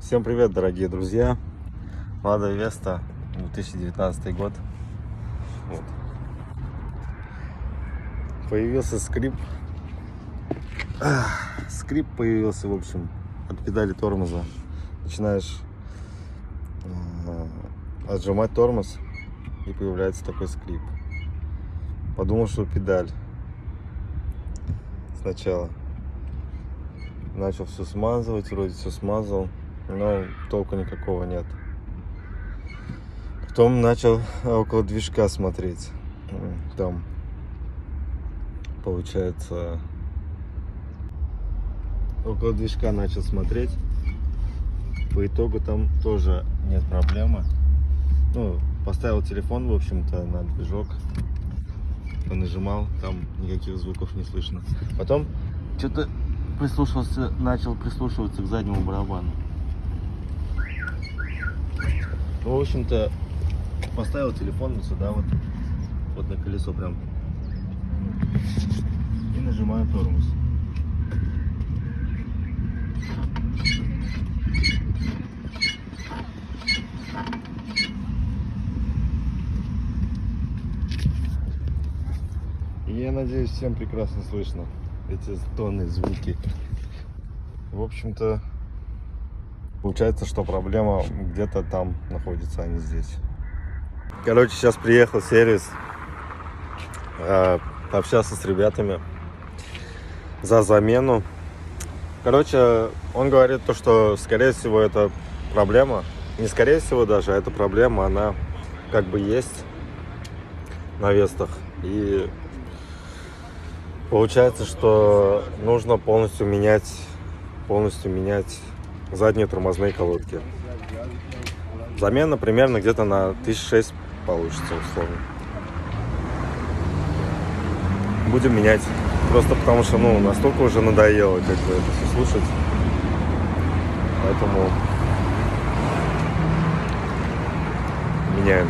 Всем привет, дорогие друзья. Лада Веста, 2019 год. Вот. Появился скрип. Скрип появился, в общем, от педали тормоза. Начинаешь отжимать тормоз, и появляется такой скрип. Подумал, что педаль. Сначала начал все смазывать, вроде все смазал, но толку никакого нет. Потом начал около движка смотреть. Там получается около движка начал смотреть. По итогу там тоже нет проблемы. Ну, поставил телефон, в общем-то, на движок, понажимал, там никаких звуков не слышно. Потом что-то начал прислушиваться к заднему барабану. Ну, в общем-то, поставил телефон вот сюда вот на колесо прям, и нажимаю тормоз. И я надеюсь, всем прекрасно слышно эти тонны звуки. В общем-то, получается, что проблема где-то там находится, а не здесь. Короче, сейчас приехал сервис, пообщался с ребятами за замену. Короче, он говорит то, что скорее всего это проблема, не скорее всего даже, а эта проблема, она как бы есть на Вестах. И получается, что нужно полностью менять задние тормозные колодки. Замена примерно где-то на 1006 получится, условно. Будем менять. Просто потому что, настолько уже надоело это все слушать. Поэтому меняем.